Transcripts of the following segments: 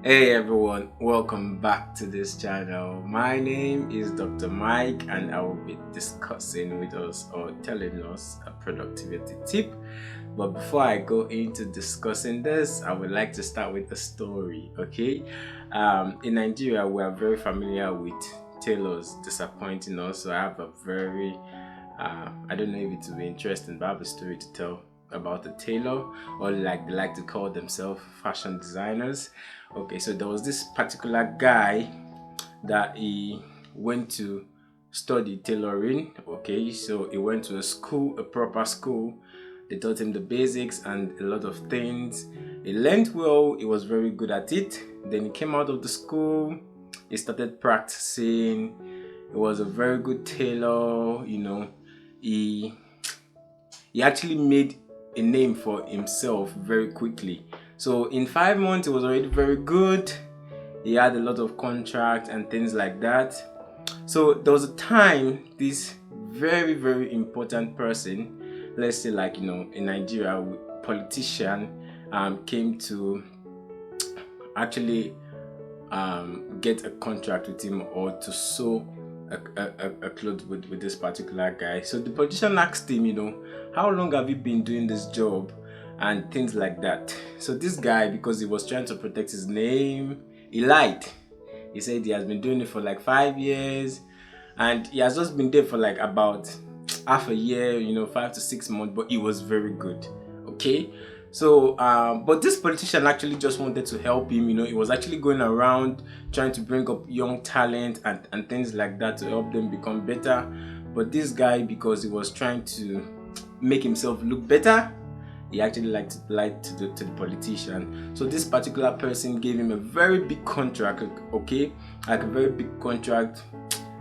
Hey everyone, welcome back to this channel. My name is Dr. Mike and I will be discussing with us or telling us a productivity tip. But before I go into discussing this, I would like to start with a story, okay? In Nigeria, we are very familiar with tailors disappointing us. So I have a very, I don't know if it will be interesting, but I have a story to tell about a tailor, or like they like to call themselves fashion designers. Okay, so there was this particular guy that he went to study tailoring. Okay, so he went to a school, a proper school. They taught him the basics and a lot of things. He learned well, he was very good at it. Then he came out of the school, he started practicing. He was a very good tailor, he actually made a name for himself very quickly. So in 5 months, he was already very good. He had a lot of contracts and things like that. So there was a time this very, very important person, let's say like, in Nigeria, politician, came to actually get a contract with him or to sew a cloth with this particular guy. So the politician asked him, how long have you been doing this job and things like that. So this guy, because he was trying to protect his name, he lied. He said he has been doing it for like 5 years and he has just been there for like about half a year, 5 to 6 months, but he was very good. Okay, so but this politician actually just wanted to help him. He was actually going around trying to bring up young talent and things like that to help them become better. But this guy, because he was trying to make himself look better, he actually lied to the politician. So this particular person gave him a very big contract, okay, like a very big contract,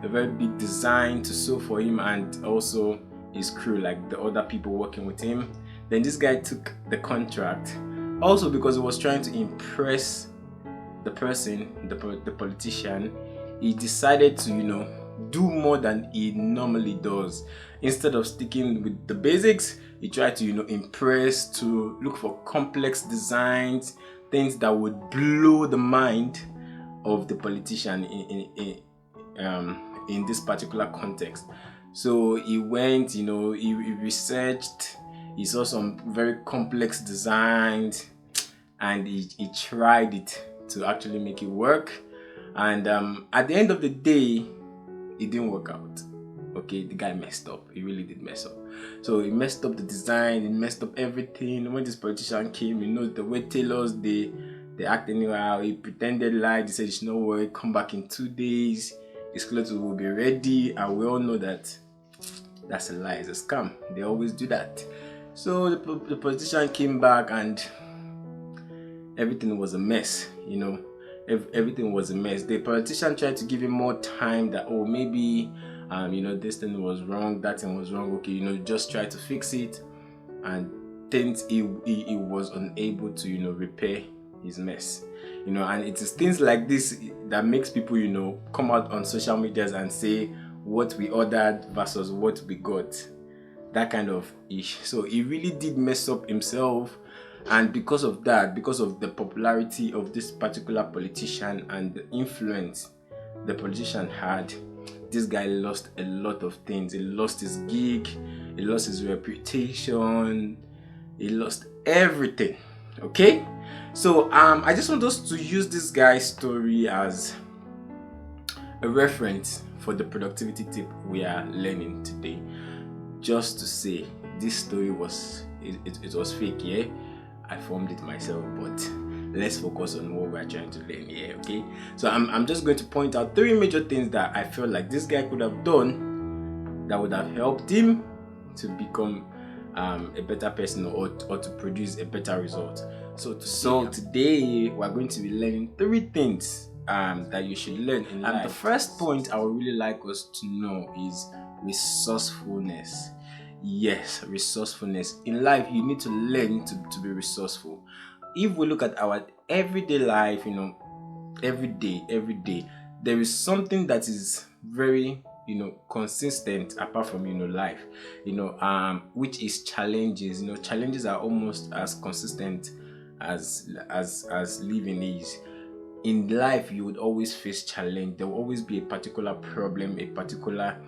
a very big design to sew for him and also his crew, like the other people working with him. Then this guy took the contract also because he was trying to impress the person, the politician. He decided to do more than he normally does. Instead of sticking with the basics, he tried to impress, to look for complex designs, things that would blow the mind of the politician in this particular context. So he went, he researched, he saw some very complex designs and he tried it to actually make it work. And at the end of the day, it didn't work out. Okay, the guy messed up. He really did mess up. So he messed up the design, he messed up everything. When this politician came, the way tailors they act anyhow. He pretended lied. He said, "You know what? Come back in 2 days. His clothes will be ready." And we all know that that's a lie. It's a scam. They always do that. So the politician came back and everything was a mess. Everything was a mess. The politician tried to give him more time that, oh, maybe this thing was wrong, that thing was wrong, okay, just try to fix it. And things he was unable to repair his mess. And it is things like this that makes people come out on social medias and say what we ordered versus what we got, that kind of ish. So he really did mess up himself. And because of that, because of the popularity of this particular politician and the influence the politician had, this guy lost a lot of things. He lost his gig, he lost his reputation, he lost everything. Okay, so I just want us to use this guy's story as a reference for the productivity tip we are learning today. Just to say, this story was it was fake, yeah. I formed it myself, but let's focus on what we're trying to learn here, okay? So I'm just going to point out 3 major things that I feel like this guy could have done that would have helped him to become a better person or to produce a better result. So today we're going to be learning 3 things that you should learn in life. And the first point I would really like us to know is resourcefulness. Yes, resourcefulness. In life, you need to learn to be resourceful. If we look at our everyday life, every day, there is something that is very, consistent apart from, life, which is challenges. Challenges are almost as consistent as living is. in life you would always face challenge. There will always be a particular problem, a particular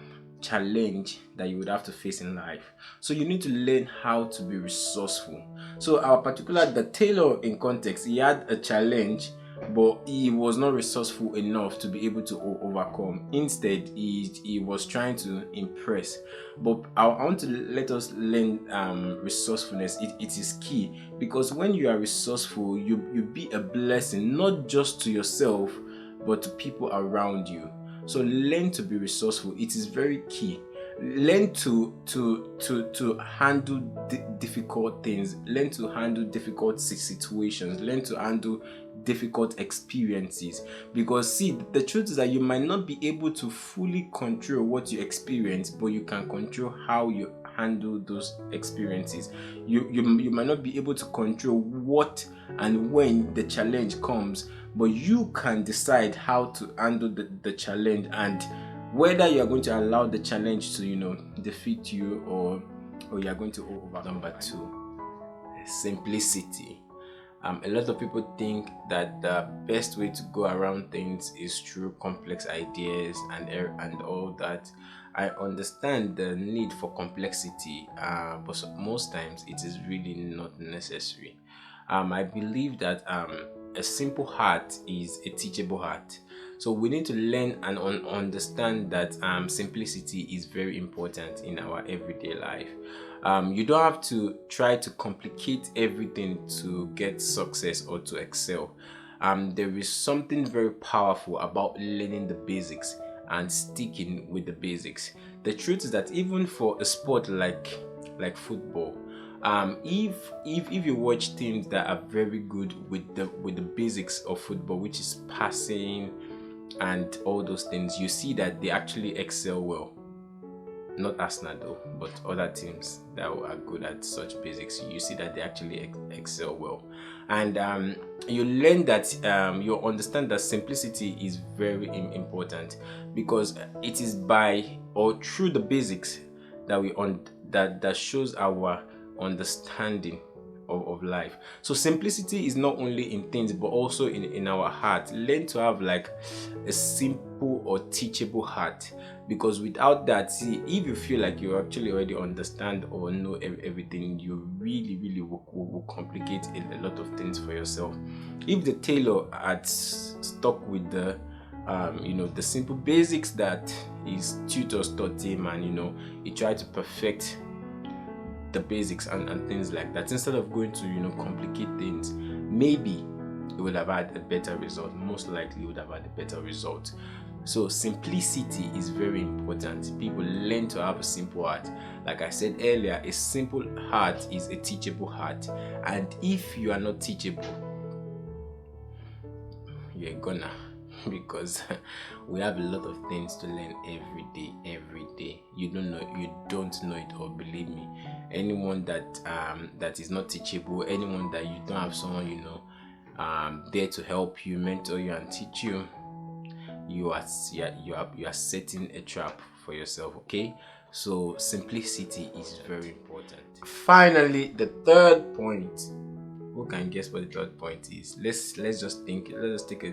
challenge that you would have to face in life. So you need to learn how to be resourceful. So the tailor in context, he had a challenge, but he was not resourceful enough to be able to overcome. Instead, he was trying to impress. But I want to let us learn resourcefulness. It is key, because when you are resourceful, you be a blessing not just to yourself but to people around you. So learn to be resourceful. It is very key. Learn to handle difficult things. Learn to handle difficult situations. Learn to handle difficult experiences. Because see, the truth is that you might not be able to fully control what you experience, but you can control how you handle those experiences. You might not be able to control what and when the challenge comes, but you can decide how to handle the challenge, and whether you are going to allow the challenge to defeat you, or you are going to overcome. Number 2, simplicity. A lot of people think that the best way to go around things is through complex ideas and all that. I understand the need for complexity, but most times it is really not necessary. I believe that a simple heart is a teachable heart. So we need to learn and understand that simplicity is very important in our everyday life. You don't have to try to complicate everything to get success or to excel. There is something very powerful about learning the basics and sticking with the basics. The truth is that even for a sport like football, if you watch teams that are very good with the basics of football, which is passing and all those things, you see that they actually excel well. Not Arsenal though, but other teams that are good at such basics, you see that they actually excel well. And you learn that you understand that simplicity is very important, because it is by or through the basics that that shows our understanding of life. So simplicity is not only in things but also in our heart. Learn to have like a simple or teachable heart, because without that, see, if you feel like you actually already understand or know everything, you really will complicate a lot of things for yourself. If the tailor had stuck with the the simple basics that his tutors taught him, and he tried to perfect the basics and things like that, instead of going to complicate things, maybe he would have had a better result. Most likely would have had a better result. So simplicity is very important. People learn to have a simple heart. Like I said earlier, a simple heart is a teachable heart, and if you are not teachable, you're gonna because we have a lot of things to learn every day. You don't know it all. Believe me, anyone that is not teachable, anyone that you don't have someone there to help you, mentor you and teach you, you are setting a trap for yourself. Okay, so simplicity is very important. Finally, the third point. Who can guess what the third point is? Let's just think. Let's just take a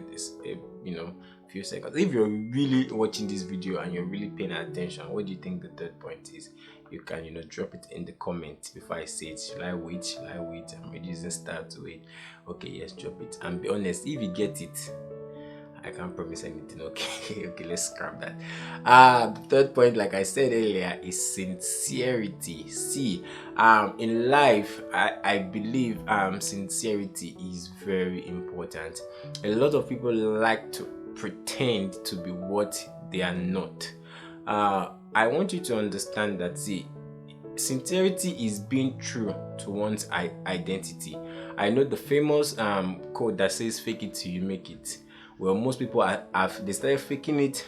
few seconds. If you're really watching this video and you're really paying attention, what do you think the third point is? You can drop it in the comments before I say it. Should I wait? I'm reducing start to wait. Okay, yes, drop it. And be honest, if you get it, I can't promise anything. Okay, let's scrap that. The third point, like I said earlier, is sincerity. See, in life, I believe sincerity is very important. A lot of people like to pretend to be what they are not. I want you to understand that, see, sincerity is being true to one's identity. I know the famous quote that says, "Fake it till you make it." Well, most people they started faking it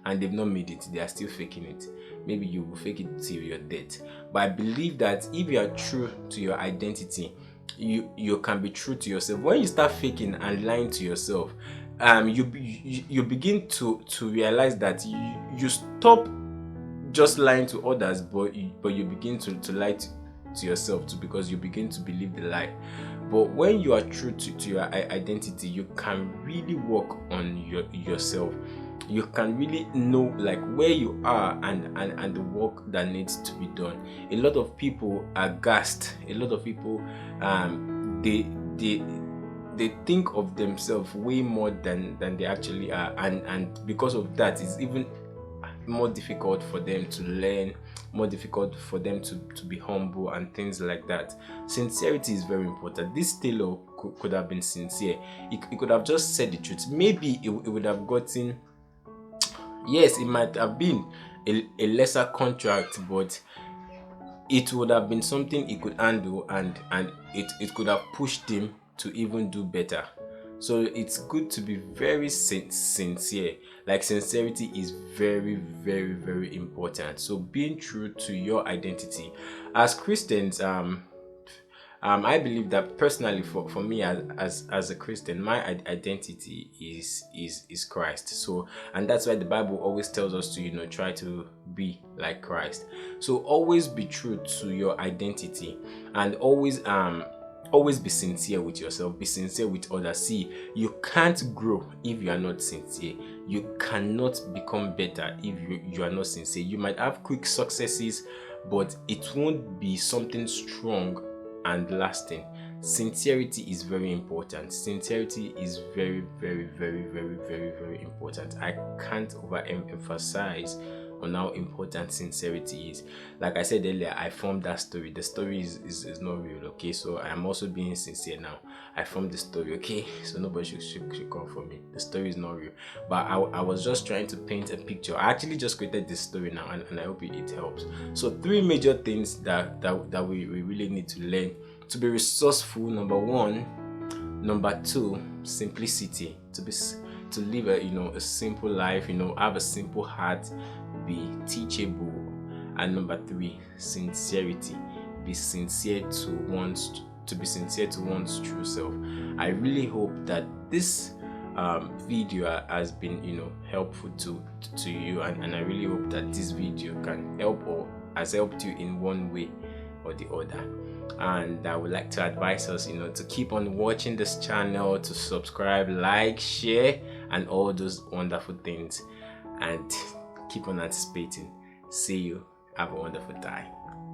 and they've not made it. They are still faking it. Maybe you will fake it till you're dead. But I believe that if you are true to your identity, you can be true to yourself. When you start faking and lying to yourself, you begin to realize that you stop just lying to others, but you begin to lie to yourself too, because you begin to believe the lie. But when you are true to your identity, you can really work on yourself. You can really know like where you are and the work that needs to be done. A lot of people are gassed. A lot of people they think of themselves way more than they actually are, and because of that, it's even more difficult for them to learn, more difficult for them to be humble and things like that. Sincerity is very important. This tailor could have been sincere. He could have just said the truth. Maybe it would have gotten, yes, it might have been a lesser contract, but it would have been something he could handle, and it could have pushed him to even do better. So it's good to be very sincere. Like, sincerity is very, very, very important. So being true to your identity as Christians, I believe that personally, for me as a Christian, my identity is Christ. So, and that's why the Bible always tells us to try to be like Christ. So always be true to your identity, and always be sincere with yourself, be sincere with others. See, you can't grow if you are not sincere. You cannot become better if you are not sincere. You might have quick successes, but it won't be something strong and lasting. Sincerity is very important. Sincerity is very, very, very, very, very, very important. I can't overemphasize on how important sincerity is. Like I said earlier, I formed that story. The story is not real, okay? So I am also being sincere now. I formed the story, okay? So nobody should come for me. The story is not real. But I was just trying to paint a picture. I actually just created this story now, and I hope it helps. So 3 major things that we really need to learn to be resourceful. Number 1. Number 2, simplicity. To live a simple life, have a simple heart, be teachable. And number 3, sincerity. Be sincere to be sincere to one's true self. I really hope that this video has been helpful to you, and I really hope that this video can help or has helped you in one way or the other. And I would like to advise us to keep on watching this channel, to subscribe, like, share, and all those wonderful things, and keep on anticipating. See you. Have a wonderful time.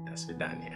That's for Daniel.